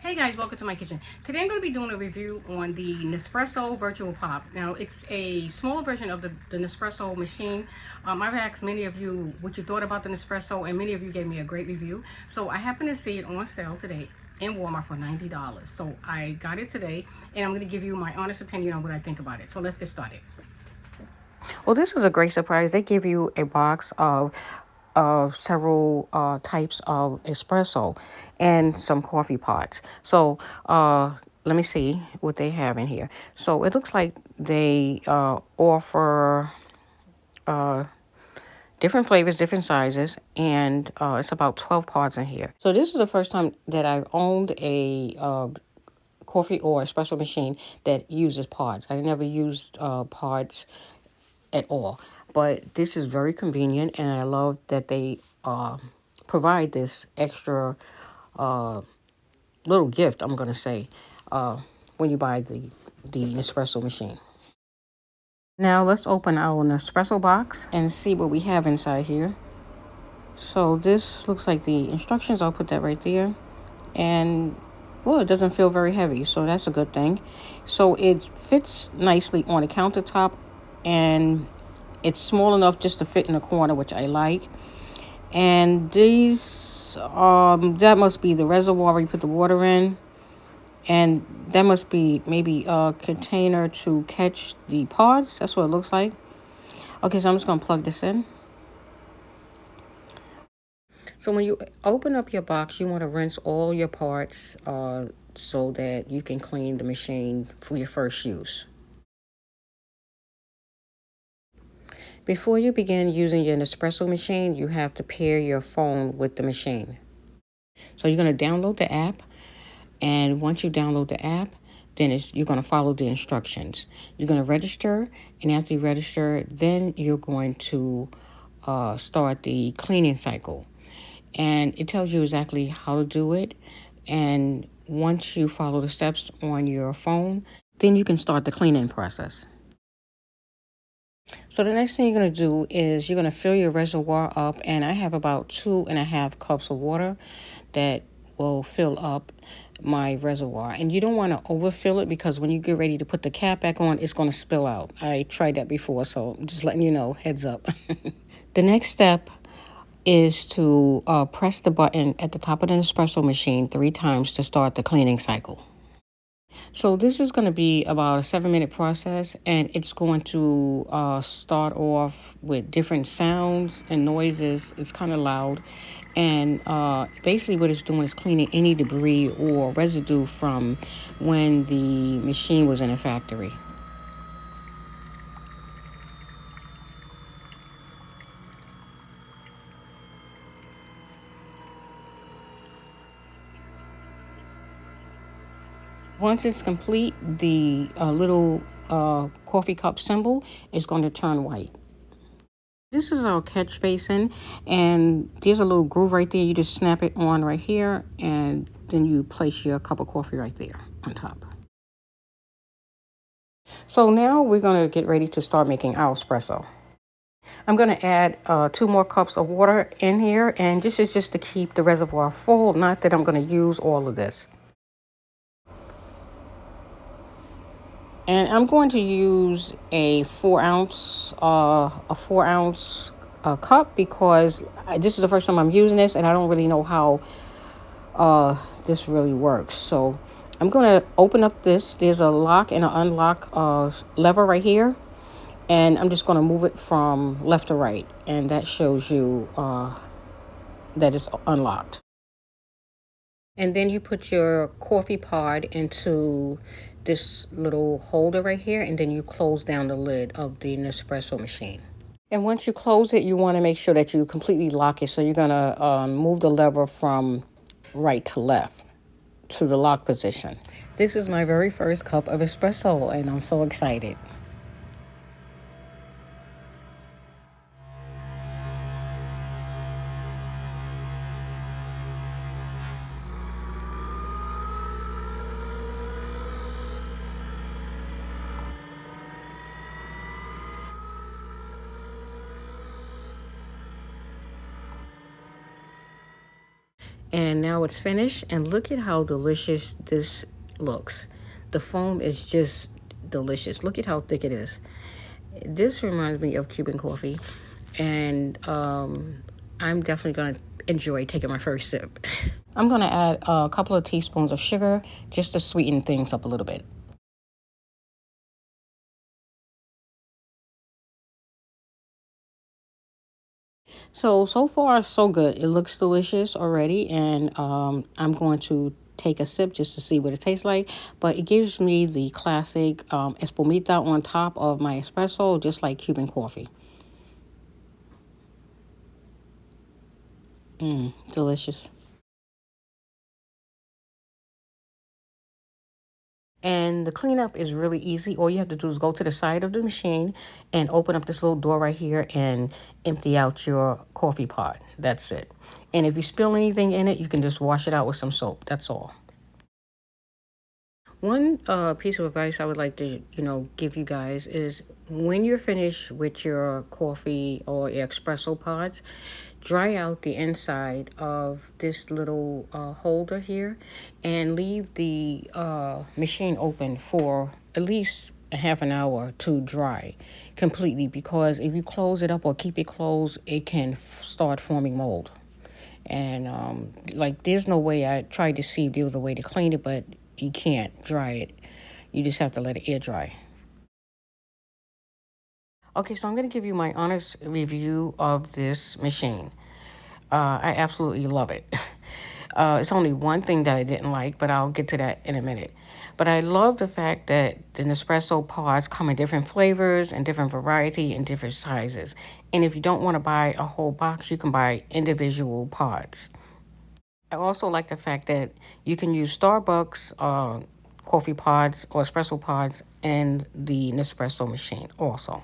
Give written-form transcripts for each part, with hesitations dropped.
Hey guys, welcome to my kitchen. Today I'm going to be doing a review on the Nespresso Virtual Pop. Now it's a small version of the Nespresso machine. I've asked many of you what you thought about the Nespresso, and many of you gave me a great review. So I happened to see it on sale today in Walmart for $90. So I got it today, and I'm going to give you my honest opinion on what I think about it. So let's get started. Well, this is a great surprise. They give you a box of several types of espresso and some coffee pots. So let me see what they have in here. So it looks like they offer different flavors, different sizes, and it's about 12 pots in here. So this is the first time that I've owned a coffee or espresso machine that uses pods. I never used pods at all. But this is very convenient, and I love that they provide this extra little gift, I'm going to say, when you buy the Nespresso machine. Now let's open our Nespresso box and see what we have inside here. So this looks like the instructions. I'll put that right there. And well, it doesn't feel very heavy, so that's a good thing. So it fits nicely on the countertop, and it's small enough just to fit in the corner, which I like. And these, that must be the reservoir where you put the water in. And that must be maybe a container to catch the pods. That's what it looks like. Okay, so I'm just going to plug this in. So when you open up your box, you want to rinse all your parts so that you can clean the machine for your first use. Before you begin using your Nespresso machine, you have to pair your phone with the machine. So you're going to download the app, and once you download the app, then you're going to follow the instructions. You're going to register, and after you register, then you're going to start the cleaning cycle. And it tells you exactly how to do it. And once you follow the steps on your phone, then you can start the cleaning process. So the next thing you're going to do is you're going to fill your reservoir up, and I have about 2.5 cups of water that will fill up my reservoir. And you don't want to overfill it, because when you get ready to put the cap back on, it's going to spill out. I tried that before, so I'm just letting you know, heads up. The next step is to press the button at the top of the espresso machine 3 times to start the cleaning cycle. So this is going to be about a 7-minute process, and it's going to start off with different sounds and noises. It's kind of loud, and basically what it's doing is cleaning any debris or residue from when the machine was in a factory. Once it's complete, the little coffee cup symbol is going to turn white. This is our catch basin, and there's a little groove right there. You just snap it on right here, and then you place your cup of coffee right there on top. So now we're going to get ready to start making our espresso. I'm going to add 2 more cups of water in here, and this is just to keep the reservoir full, not that I'm going to use all of this. And I'm going to use a 4-ounce cup, because this is the first time I'm using this, and I don't really know how this really works. So I'm going to open up this. There's a lock and an unlock lever right here, and I'm just going to move it from left to right, and that shows you that it's unlocked. And then you put your coffee pod into this little holder right here, and then you close down the lid of the Nespresso machine. And once you close it, you want to make sure that you completely lock it. So you're going to move the lever from right to left to the lock position. This is my very first cup of espresso, and I'm so excited. And now it's finished, and look at how delicious this looks. The foam is just delicious. Look at how thick it is. This reminds me of Cuban coffee, and I'm definitely going to enjoy taking my first sip. I'm going to add a couple of teaspoons of sugar just to sweeten things up a little bit. So far, so good. It looks delicious already, and I'm going to take a sip just to see what it tastes like. But it gives me the classic espumita on top of my espresso, just like Cuban coffee. Delicious. And the cleanup is really easy. All you have to do is go to the side of the machine and open up this little door right here and empty out your coffee pot. That's it. And if you spill anything in it, you can just wash it out with some soap. That's all. One piece of advice I would like to, give you guys is when you're finished with your coffee or your espresso pods, dry out the inside of this little holder here and leave the machine open for at least a half an hour to dry completely, because if you close it up or keep it closed, it can start forming mold. And like, there's no way. I tried to see if there was a way to clean it, but you can't dry it. You just have to let it air dry. Okay, so I'm going to give you my honest review of this machine. I absolutely love it. It's only one thing that I didn't like, but I'll get to that in a minute. But I love the fact that the Nespresso pods come in different flavors and different variety and different sizes. And if you don't want to buy a whole box, you can buy individual pods. I also like the fact that you can use Starbucks coffee pods or espresso pods in the Nespresso machine also.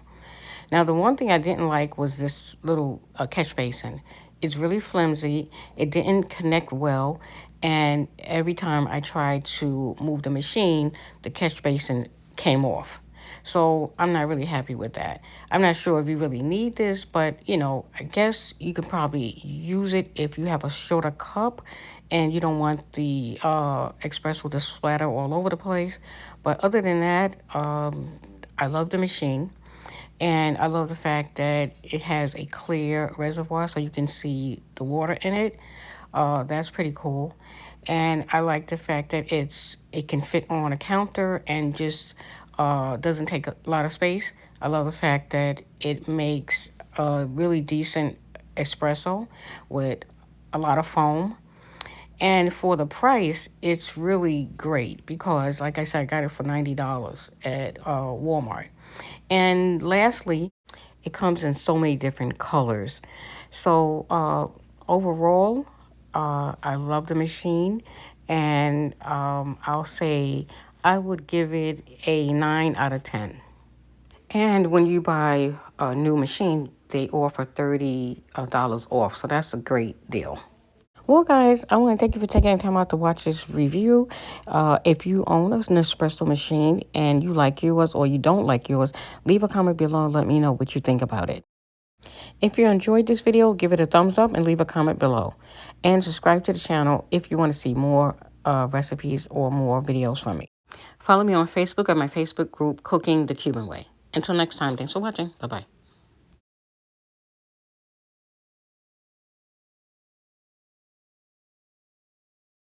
Now, the one thing I didn't like was this little catch basin. It's really flimsy. It didn't connect well. And every time I tried to move the machine, the catch basin came off. So I'm not really happy with that. I'm not sure if you really need this, but I guess you could probably use it if you have a shorter cup and you don't want the espresso to splatter all over the place. But other than that, I love the machine. And I love the fact that it has a clear reservoir so you can see the water in it. That's pretty cool. And I like the fact that it can fit on a counter and just doesn't take a lot of space. I love the fact that it makes a really decent espresso with a lot of foam. And for the price, it's really great because, like I said, I got it for $90 at Walmart. And lastly, it comes in so many different colors. So overall, I love the machine, and I'll say I would give it a 9 out of 10. And when you buy a new machine, they offer $30 off, so that's a great deal. Well, guys, I want to thank you for taking the time out to watch this review. If you own an Nespresso machine and you like yours or you don't like yours, leave a comment below and let me know what you think about it. If you enjoyed this video, give it a thumbs up and leave a comment below. And subscribe to the channel if you want to see more recipes or more videos from me. Follow me on Facebook at my Facebook group, Cooking the Cuban Way. Until next time, thanks for watching. Bye-bye.